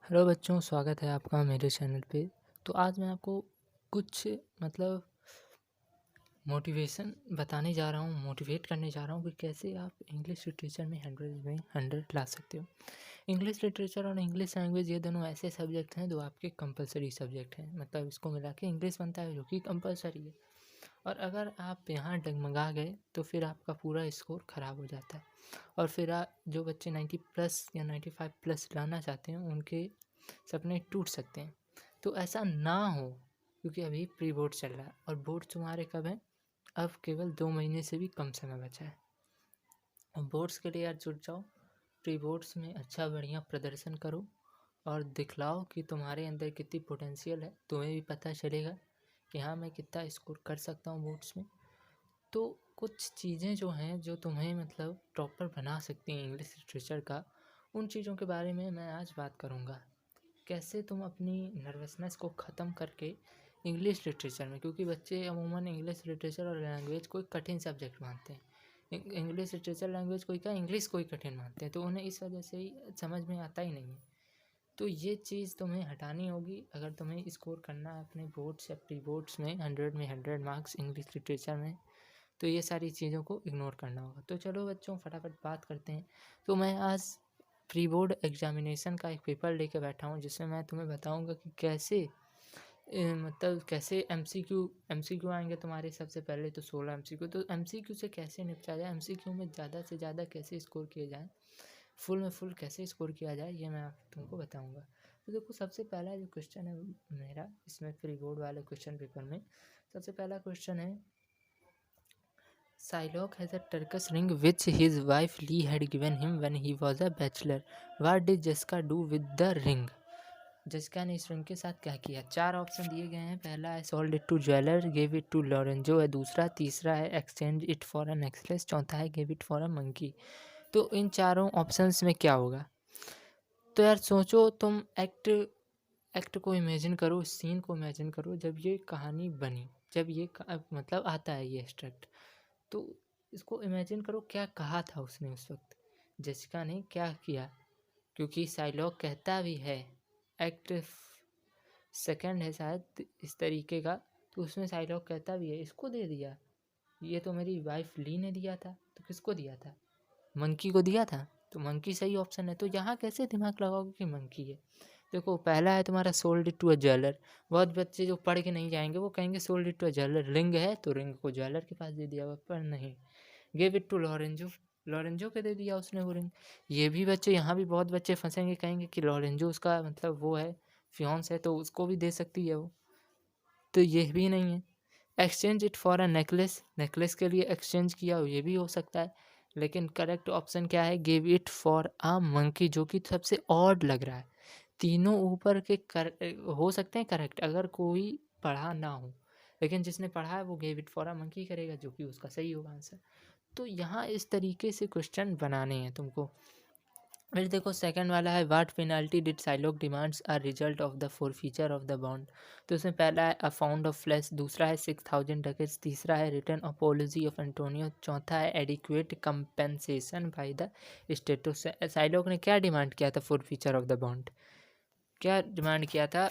Hello बच्चों, स्वागत है आपका मेरे चैनल पे। तो आज मैं आपको कुछ मोटिवेशन बताने जा रहा हूँ, मोटिवेट करने जा रहा हूँ कि कैसे आप इंग्लिश लिटरेचर में 100 में 100 ला सकते हो। इंग्लिश लिटरेचर और इंग्लिश लैंग्वेज ये दोनों ऐसे सब्जेक्ट हैं जो आपके कंपलसरी सब्जेक्ट हैं, मतलब इसको मिला के इंग्लिश बनता है जो कि कंपलसरी है। और अगर आप यहाँ डगमगा गए तो फिर आपका पूरा स्कोर ख़राब हो जाता है। और फिर जो बच्चे 90+ या 95+ लाना चाहते हैं उनके सपने टूट सकते हैं। तो ऐसा ना हो, क्योंकि अभी प्री बोर्ड चल रहा है और बोर्ड तुम्हारे कब है? अब केवल 2 महीने से भी कम समय बचा है। और बोर्ड्स के लिए यार जुट जाओ, प्री बोर्ड्स में अच्छा बढ़िया प्रदर्शन करो और दिखलाओ कि तुम्हारे अंदर कितनी पोटेंशियल है। तुम्हें भी पता चलेगा कि हाँ, मैं कितना स्कोर कर सकता हूँ बोर्ड्स में। तो कुछ चीज़ें जो हैं जो तुम्हें मतलब प्रॉपर बना सकती हैं इंग्लिश लिटरेचर का, उन चीज़ों के बारे में मैं आज बात करूँगा। कैसे तुम अपनी नर्वसनेस को ख़त्म करके इंग्लिश लिटरेचर में, क्योंकि बच्चे अमूमन इंग्लिश लिटरेचर और लैंग्वेज को एक कठिन सब्जेक्ट मानते हैं। इंग्लिश लिटरेचर लैंग्वेज को क्या, इंग्लिश को ही कठिन मानते हैं, तो उन्हें इस वजह से ही समझ में आता ही नहीं है। तो ये चीज़ तुम्हें हटानी होगी अगर तुम्हें स्कोर करना है अपने बोर्ड्स या प्री बोर्ड्स में 100 में 100 मार्क्स इंग्लिश लिटरेचर में। तो ये सारी चीज़ों को इग्नोर करना होगा। तो चलो बच्चों, फटाफट बात करते हैं। तो मैं आज प्री बोर्ड एग्जामिनेशन का एक पेपर लेके बैठा हूँ जिसमें मैं तुम्हें बताऊँगा कि कैसे मतलब कैसे एमसीक्यू आएंगे तुम्हारे। सबसे पहले तो 16 एमसीक्यू, तो एमसीक्यू से कैसे निपटा जाए, एमसीक्यू में ज़्यादा से ज़्यादा कैसे स्कोर किए जाए, फुल में फुल कैसे स्कोर किया जाए, ये मैं आप तुमको बताऊंगा। तो देखो, सबसे पहला जो क्वेश्चन है मेरा इसमें प्री बोर्ड वाले क्वेश्चन पेपर में, सबसे पहला क्वेश्चन है, Shylock has a Turkish ring which his wife Lee had given him when he was a bachelor. What did Jessica do with the ring? Jessica ने इस रिंग के साथ क्या किया? 4 ऑप्शन दिए गए हैं। पहला है sold it to jeweller, gave it to Lorenzo है दूसरा, तीसरा है exchange it for a necklace, चौथा है gave it for a monkey. तो इन चारों ऑप्शंस में क्या होगा? तो यार सोचो, तुम एक्ट को इमेजिन करो, सीन को इमेजिन करो जब ये कहानी बनी, जब ये मतलब आता है ये एक्सट्रैक्ट। तो इसको इमेजिन करो, क्या कहा था उसने उस वक्त, जेसिका ने क्या किया। क्योंकि साइलॉग कहता भी है, एक्ट सेकंड है शायद इस तरीके का, तो उसमें साइलॉग कहता भी है इसको दे दिया, ये तो मेरी वाइफ ली ने दिया था। तो किसको दिया था? मंकी को दिया था। तो मंकी सही ऑप्शन है। तो यहाँ कैसे दिमाग लगाओगे कि मंकी है? देखो, पहला है तुम्हारा sold it to a jeweller. बहुत बच्चे जो पढ़ के नहीं जाएंगे वो कहेंगे sold it to a jeweller, ring है तो रिंग को ज्वेलर के पास दे दिया हुआ, पर नहीं। Gave it to Lorenzo, Lorenzo के दे दिया उसने वो रिंग। ये भी बच्चे, यहाँ भी बहुत बच्चे फंसेंगे, कहेंगे कि लॉरेंजो उसका मतलब वो है, फियांस है, तो उसको भी दे सकती है वो। तो ये भी नहीं है। Exchange it for a necklace, necklace के लिए एक्सचेंज किया हो, ये भी हो सकता है। लेकिन करेक्ट ऑप्शन क्या है? Give it for a monkey, जो कि सबसे ऑड लग रहा है। तीनों ऊपर के हो सकते हैं करेक्ट अगर कोई पढ़ा ना हो, लेकिन जिसने पढ़ा है वो give it for a monkey करेगा, जो कि उसका सही होगा आंसर। तो यहाँ इस तरीके से क्वेश्चन बनाने हैं तुमको। फिर देखो, सेकंड वाला है, what penalty did Shylock demands are result of the forfeiture of the bond. तो उसमें पहला है अ पाउंड ऑफ फ्लेश, दूसरा है 6000 डकेट्स, तीसरा है रिटर्न अपोलॉजी ऑफ एंटोनियो, चौथा है adequate compensation by the state. तो साइलोक ने क्या डिमांड किया था फॉरफीचर ऑफ द बॉन्ड? क्या डिमांड किया था?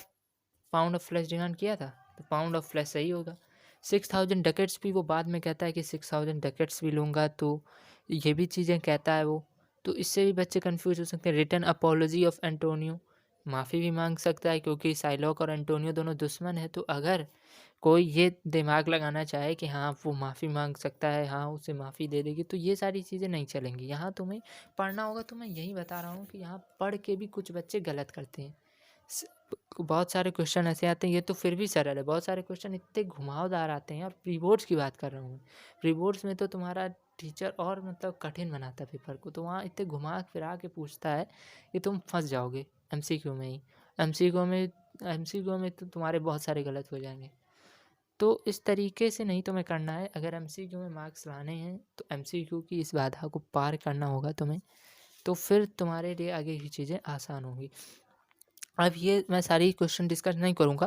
पाउंड ऑफ फ्लेश डिमांड किया था, तो पाउंड ऑफ फ्लेश सही होगा। 6000 डकेट्स भी वो बाद में कहता है कि 6000 डकेट्स भी लूँगा, तो ये भी चीज़ें कहता है वो। तो इससे भी बच्चे कंफ्यूज हो सकते हैं। रिटर्न अपोलॉजी ऑफ एंटोनियो, माफ़ी भी मांग सकता है, क्योंकि साइलॉक और एंटोनियो दोनों दुश्मन है। तो अगर कोई ये दिमाग लगाना चाहे कि हाँ वो माफ़ी मांग सकता है, हाँ उसे माफ़ी दे देगी, तो ये सारी चीज़ें नहीं चलेंगी। यहाँ तुम्हें पढ़ना होगा। तो मैं यही बता रहा हूँ कि यहाँ पढ़ के भी कुछ बच्चे गलत करते हैं। बहुत सारे क्वेश्चन ऐसे आते हैं, ये तो फिर भी सरल है, बहुत सारे क्वेश्चन इतने घुमावदार आते हैं। और प्री बोर्ड्स की बात कर रहा हूँ, प्री बोर्ड्स में तो तुम्हारा टीचर और मतलब कठिन बनाता है पेपर को, तो वहाँ इतने घुमा फिरा के पूछता है कि तुम फंस जाओगे एमसीक्यू में ही। एमसीक्यू में तो तुम्हारे बहुत सारे गलत हो जाएंगे। तो इस तरीके से नहीं तुम्हें करना है। अगर एमसीक्यू में मार्क्स लाने हैं तो एमसीक्यू की इस बाधा को पार करना होगा तुम्हें, तो फिर तुम्हारे लिए आगे की चीज़ें आसान होंगी। अब ये मैं सारी क्वेश्चन डिस्कस नहीं करूँगा,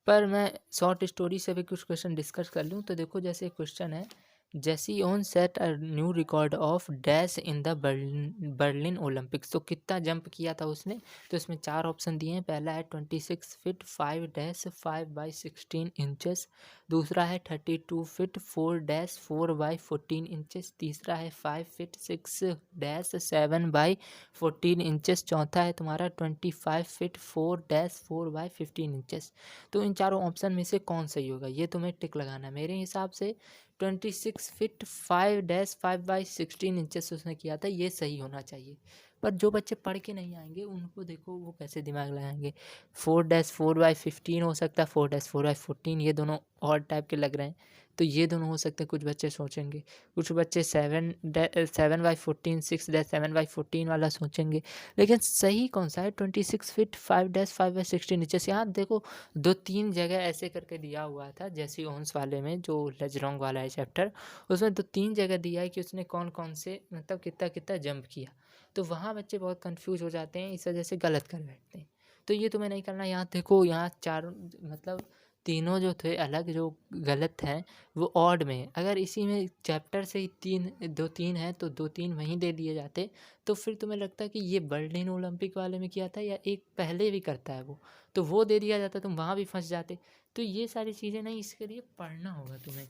पर मैं शॉर्ट स्टोरी से भी कुछ क्वेश्चन डिस्कस कर लूँ। तो देखो, जैसे क्वेश्चन है Jesse Owen set a new record of dash in the Berlin Olympics. तो कितना जंप किया था उसने, तो इसमें 4 ऑप्शन दिए हैं। पहला है 26 फीट 5 डैश 5 बाई 16 इंचेस। दूसरा है 32 फीट 4 डैश 4 बाई 14 इंचेस। तीसरा है 5 फीट 6 डैश 7 बाई 14 इंचेस। चौथा है तुम्हारा 25 फीट 4 डैश 4 बाई 15 इंचेस। तो इन चारों ऑप्शन में से कौन सही होगा, ये तुम्हें टिक लगाना है। मेरे हिसाब से 26 फीट 5 डैश 5 बाई 16 इंचेस उसने किया था, ये सही होना चाहिए। पर जो बच्चे पढ़ के नहीं आएंगे उनको देखो वो कैसे दिमाग लगाएंगे। 4 डैश 4 बाई 15 हो सकता है, 4 डैश 4 बाई 14, ये दोनों और टाइप के लग रहे हैं, तो ये दोनों हो सकते हैं। कुछ बच्चे सोचेंगे, कुछ बच्चे 7 बाई 14 6 डैश 7 बाई 14 वाला सोचेंगे। लेकिन सही कौन सा है, 26 फीट 5 डैश 5 बाई 16 इंचेस। यहाँ देखो 2-3 जगह ऐसे करके दिया हुआ था, जैसे ओन्स वाले में जो लजरोंग वाला है चैप्टर, उसमें 2-3 जगह दिया है कि उसने कौन कौन से मतलब कितना कितना जंप किया। तो वहाँ बच्चे बहुत कंफ्यूज हो जाते हैं, इस वजह से गलत कर बैठते हैं। तो ये तुम्हें नहीं करना। यहाँ देखो, यहाँ चारों मतलब तीनों जो थे अलग, जो गलत हैं वो ऑड में है। अगर इसी में चैप्टर से ही 2-3 हैं तो 2-3 वहीं दे दिए जाते, तो फिर तुम्हें लगता है कि ये बर्लिन ओलंपिक वाले में किया था या एक पहले भी करता है तो वो दे दिया जाता, तुम वहाँ भी फंस जाते। तो ये सारी चीज़ें नहीं, इसके लिए पढ़ना होगा तुम्हें,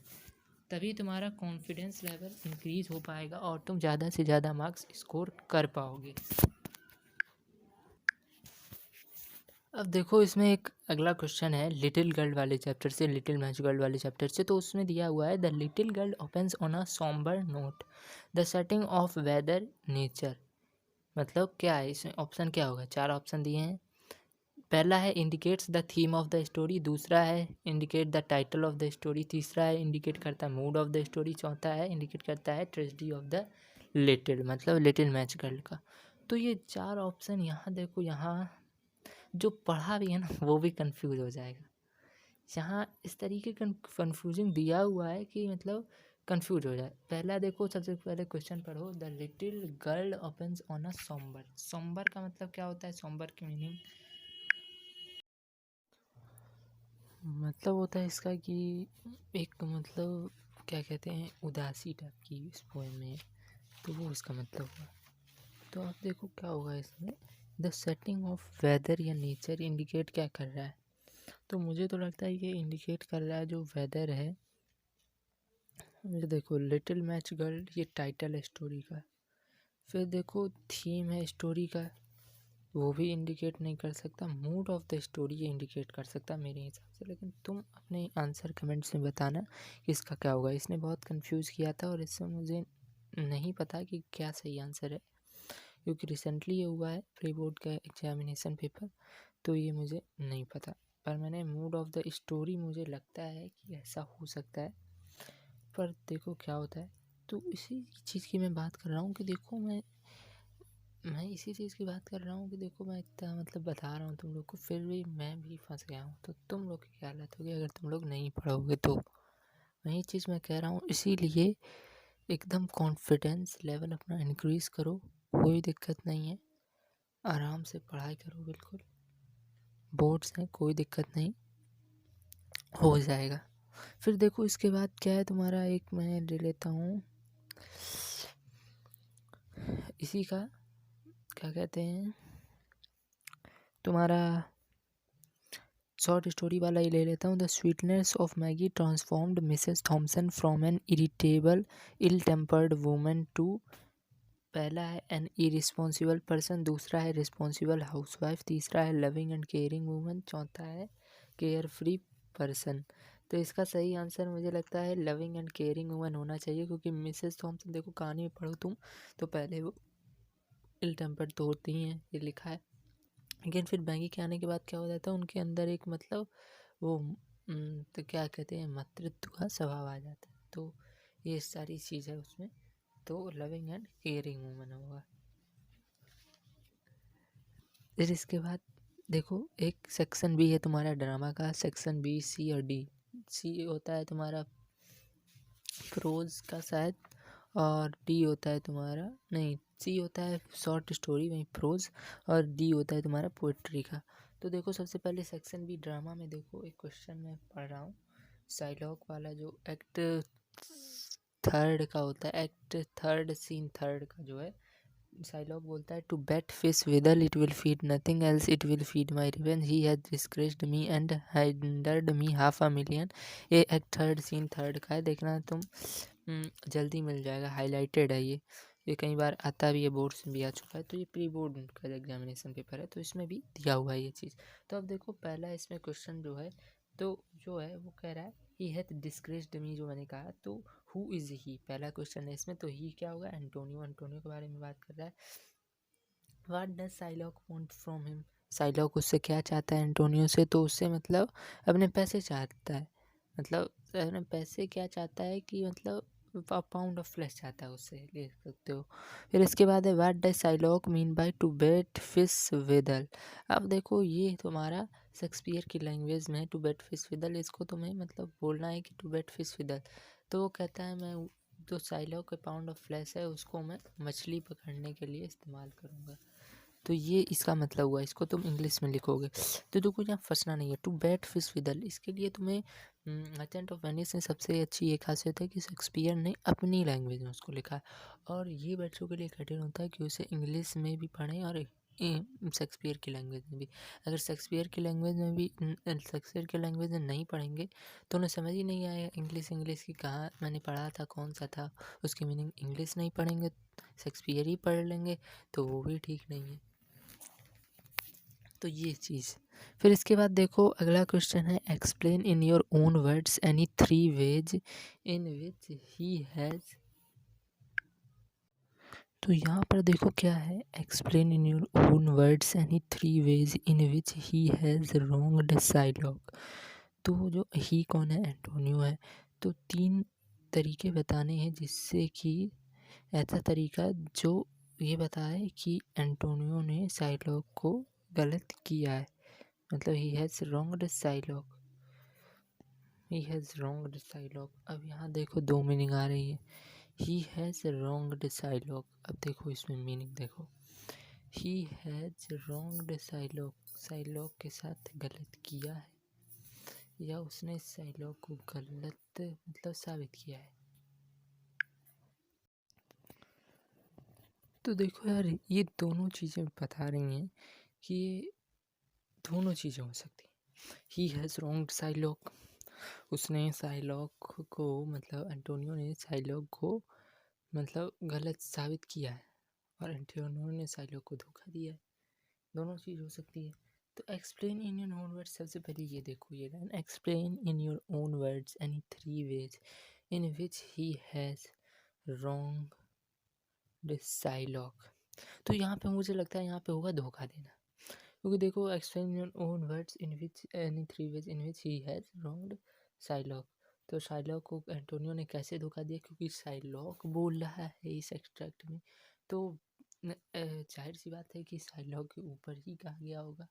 तभी तुम्हारा कॉन्फिडेंस लेवल इंक्रीज हो पाएगा और तुम ज़्यादा से ज़्यादा मार्क्स स्कोर कर पाओगे। अब देखो, इसमें एक अगला क्वेश्चन है लिटिल गर्ल वाले चैप्टर से, लिटिल मैच गर्ल वाले चैप्टर से। तो उसमें दिया हुआ है the little girl opens on a sombre note, the setting of weather nature. मतलब क्या है इसमें, ऑप्शन क्या होगा, 4 ऑप्शन दिए हैं। पहला है indicates the theme of the story, दूसरा है indicate the title of the story, तीसरा है इंडिकेट करता है मूड ऑफ द स्टोरी, चौथा है इंडिकेट करता है ट्रेजेडी ऑफ द लिटिल, मतलब लिटिल मैच गर्ल का। तो ये 4 ऑप्शन यहाँ देखो, यहाँ जो पढ़ा भी है ना वो भी कंफ्यूज हो जाएगा। यहाँ इस तरीके का कंफ्यूजिंग दिया हुआ है कि मतलब कंफ्यूज हो जाए। पहला देखो, सबसे पहले क्वेश्चन पढ़ो, the little girl opens on a sombre. Sombre का मतलब क्या होता है, सोम्बर की मीनिंग मतलब होता है इसका कि एक मतलब क्या कहते हैं, उदासी टाइप की इस पोएम में, तो वो इसका मतलब हुआ। तो आप देखो क्या होगा इसमें, द सेटिंग ऑफ वेदर या नेचर इंडिकेट क्या कर रहा है। तो मुझे तो लगता है ये इंडिकेट कर रहा है जो वेदर है। ये देखो लिटिल मैच गर्ल, ये टाइटल है स्टोरी का। फिर देखो थीम है स्टोरी का, वो भी इंडिकेट नहीं कर सकता। मूड ऑफ द स्टोरी ये इंडिकेट कर सकता मेरे हिसाब से। लेकिन तुम अपने आंसर कमेंट्स में बताना कि इसका क्या होगा। इसने बहुत कंफ्यूज किया था और इससे मुझे नहीं पता कि क्या सही आंसर है, क्योंकि रिसेंटली ये हुआ है प्री बोर्ड का एग्जामिनेशन पेपर, तो ये मुझे नहीं पता। पर मैंने मूड ऑफ द स्टोरी, मुझे लगता है कि ऐसा हो सकता है, पर देखो क्या होता है। तो इसी चीज़ की मैं बात कर रहा हूँ कि देखो मैं इसी चीज़ की बात कर रहा हूँ कि देखो मैं इतना मतलब बता रहा हूँ तुम लोग को, फिर भी मैं भी फंस गया हूँ। तो तुम लोग की क्या हालत होगी अगर तुम लोग नहीं पढ़ोगे। तो वही चीज़ मैं कह रहा हूँ, इसीलिए एकदम कॉन्फिडेंस लेवल अपना इंक्रीज़ करो, कोई दिक्कत नहीं है, आराम से पढ़ाई करो, बिल्कुल बोर्ड्स हैं, कोई दिक्कत नहीं, हो जाएगा। फिर देखो इसके बाद क्या है तुम्हारा, एक मैं ले लेता हूँ इसी का, क्या कहते हैं तुम्हारा, शॉर्ट स्टोरी वाला ही ले लेता हूँ। The sweetness of Maggie transformed Mrs Thomson from an irritable ill tempered woman to, पहला है एन इरिस्पॉन्सिबल पर्सन, दूसरा है रिस्पॉन्सिबल हाउसवाइफ, तीसरा है लविंग एंड केयरिंग वूमन, चौथा है केयर फ्री पर्सन। तो इसका सही आंसर मुझे लगता है लविंग एंड केयरिंग वूमन होना चाहिए, क्योंकि मिसेस थॉमसन देखो कहानी में पढ़ो तुम तो पहले वो इल टेम्पर्ड तो होती ही हैं, ये लिखा है। लेकिन फिर मैगी के आने के बाद क्या हो जाता है, उनके अंदर एक मतलब वो तो क्या कहते हैं, मातृत्व का स्वभाव आ जाता है। तो ये सारी चीज़ है उसमें, तो लविंग एंड केयरिंग वूमन होगा। फिर इसके बाद देखो एक सेक्शन बी है तुम्हारा ड्रामा का, सेक्शन बी सी और डी। सी होता है तुम्हारा प्रोज का शायद, और डी होता है तुम्हारा, नहीं सी होता है शॉर्ट स्टोरी वहीं प्रोज, और डी होता है तुम्हारा पोइट्री का। तो देखो सबसे पहले सेक्शन बी ड्रामा में देखो एक क्वेश्चन मैं पढ़ रहा हूँ, साइलॉग वाला जो एक्ट थर्ड का होता है, एक्ट थर्ड सीन थर्ड का जो है, साइलॉक बोलता है to bait fish withal it will feed nothing else it will feed my revenge he has disgraced me and hindered me $500,000। ये एक्ट थर्ड सीन थर्ड का है, देखना तुम जल्दी मिल जाएगा, हाईलाइटेड है ये कई बार आता भी है, बोर्ड्स में भी आ चुका है, तो ये प्री बोर्ड का एग्जामिनेशन पेपर है तो इसमें भी दिया हुआ है ये चीज़। तो अब देखो पहला इसमें क्वेश्चन जो है, तो जो है वो कह रहा है ही हैथ डिस्ग्रेस्ड मी, जो मैंने कहा, तो हु इज़ ही, पहला क्वेश्चन है इसमें, तो ही क्या होगा, एंटोनियो के बारे में बात कर रहा है। What does Psylocke want from him, Psylocke उससे क्या चाहता है एंटोनियो से, तो उससे मतलब अपने पैसे चाहता है, मतलब अपने पैसे क्या चाहता है कि मतलब पाउंड ऑफ फ्लैश चाहता है उससे, ले सकते हो। फिर इसके बाद है what does Shylock mean by to bait fish withal. अब देखो ये तुम्हारा शेक्सपियर की लैंग्वेज में टू बेट फिश विदल, इसको तुम्हें मतलब बोलना है कि टू बेट फिश विदल, तो वो कहता है मैं जो साइलॉक के पाउंड ऑफ फ्लैश है उसको मैं मछली पकड़ने के लिए इस्तेमाल करूँगा, तो ये इसका मतलब हुआ, इसको तुम इंग्लिश में लिखोगे। तो देखो यहाँ फंसना नहीं है, टू बैट फिश विदल, इसके लिए तुम्हें मर्चेंट ऑफ वेनिस में सबसे अच्छी ये खासियत है कि शेक्सपियर ने अपनी लैंग्वेज में उसको लिखा है, और ये बच्चों के लिए कठिन होता है कि उसे इंग्लिश में भी पढ़ें और शेक्सपियर की लैंग्वेज में भी। अगर शेक्सपियर की लैंग्वेज में नहीं पढ़ेंगे तो उन्हें समझ ही नहीं आएगा इंग्लिश की, कहाँ मैंने पढ़ा था, कौन सा था, उसकी मीनिंग इंग्लिश नहीं पढ़ेंगे, शेक्सपियर ही पढ़ लेंगे तो वो भी ठीक नहीं है, तो ये चीज़। फिर इसके बाद देखो अगला क्वेश्चन है explain in your own words any 3 ways in which he has, तो यहाँ पर देखो क्या है, explain in your own words any 3 ways in which he has wronged Psylocke, तो जो ही कौन है, एंटोनियो है, तो 3 तरीके बताने हैं जिससे कि ऐसा तरीका जो ये बताए कि एंटोनियो ने साइलॉक को गलत किया है, मतलब he has wronged Psylocke, he has wronged Psylocke. अब यहाँ देखो 2 मीनिंग आ रही है, ही हैज़ रॉन्ग्ड साइलॉक, अब देखो इसमें मीनिंग देखो, he has wronged Psylocke, Psylocke के साथ गलत किया है, या उसने साइलॉक को गलत मतलब साबित किया है। तो देखो यार ये दोनों चीज़ें बता रही हैं कि ये दोनों चीज़ें हो सकती हैं। ही हैज़ रॉन्ग्ड साइलॉक, उसने साइलॉक को मतलब एंटोनियो ने साइलॉक को मतलब गलत साबित किया है, और एंटोनियो ने साइलॉक को धोखा दिया है, दोनों चीज़ हो सकती है। तो explain in your own words, सबसे पहले ये देखो ये line, explain in your own words any 3 ways in which he has wronged Psylocke, तो यहाँ पे मुझे लगता है यहाँ पे होगा धोखा देना, क्योंकि देखो explain your own words in which any 3 ways in which he has wronged Psylocke, तो साइलॉक को एंटोनियो ने कैसे धोखा दिया, क्योंकि साइलॉक बोल रहा है इस एक्सट्रैक्ट में, तो जाहिर सी बात है कि साइलॉक के ऊपर ही कहा गया होगा,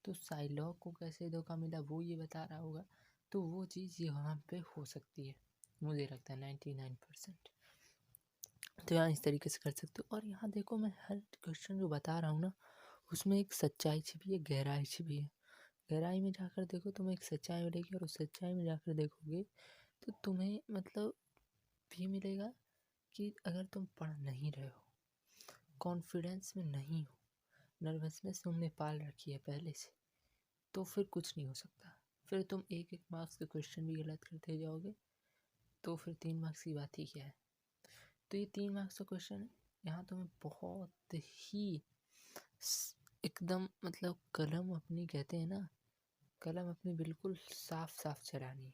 तो साइलॉक को कैसे धोखा मिला वो ये बता रहा होगा, तो वो चीज़ यहाँ पे हो सकती है, मुझे लगता है 99%। तो यहाँ इस तरीके से कर सकते हो, और यहाँ देखो मैं हर क्वेश्चन जो बता रहा हूँ ना उसमें एक सच्चाई छिपी है, गहराई छिपी है, गहराई में जाकर देखो तुम्हें एक सच्चाई मिलेगी, और उस सच्चाई में जाकर देखोगे तो तुम्हें मतलब भी मिलेगा कि अगर तुम पढ़ नहीं रहे हो, कॉन्फिडेंस में नहीं हो, नर्वसनेस तुमने पाल रखी है पहले से, तो फिर कुछ नहीं हो सकता, फिर तुम एक एक मार्क्स के क्वेश्चन भी गलत करते जाओगे, तो फिर 3 मार्क्स की बात ही क्या है। तो ये 3 मार्क्स का क्वेश्चन है, यहाँ तुम्हें बहुत ही एकदम मतलब कलम अपनी कहते हैं ना, कलम अपनी बिल्कुल साफ साफ चलानी है,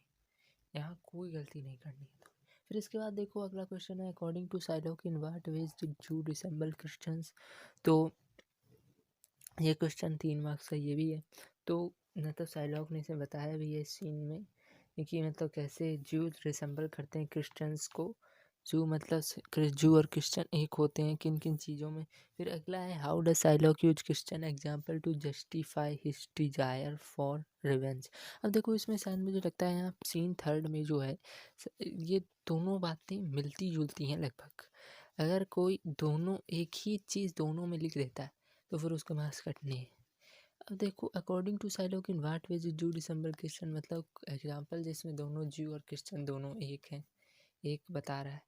यहाँ कोई गलती नहीं करनी है। तो फिर इसके बाद देखो अगला क्वेश्चन है according to Shylock in what ways did Jews resemble Christians, तो ये क्वेश्चन 3 मार्क्स का ये भी है, तो मतलब साइलॉक ने इसे बताया भी है इस सीन में कि मतलब कैसे जूस रिसेंबल करते हैं क्रिश्चियंस को, जू मतलब जू और क्रिश्चियन एक होते हैं किन किन चीज़ों में। फिर अगला है how does Shylock use Christian example to justify his desire for revenge. अब देखो इसमें शायद मुझे लगता है यहाँ सीन थर्ड में जो है ये दोनों बातें मिलती जुलती हैं लगभग, अगर कोई दोनों एक ही चीज़ दोनों में लिख देता है तो फिर उसके मार्क्स कटने हैं। अब देखो according to Shylock in what ways Jews resemble Christian, मतलब एग्जाम्पल जिसमें दोनों जू और क्रिश्चियन दोनों एक हैं, एक बता रहा है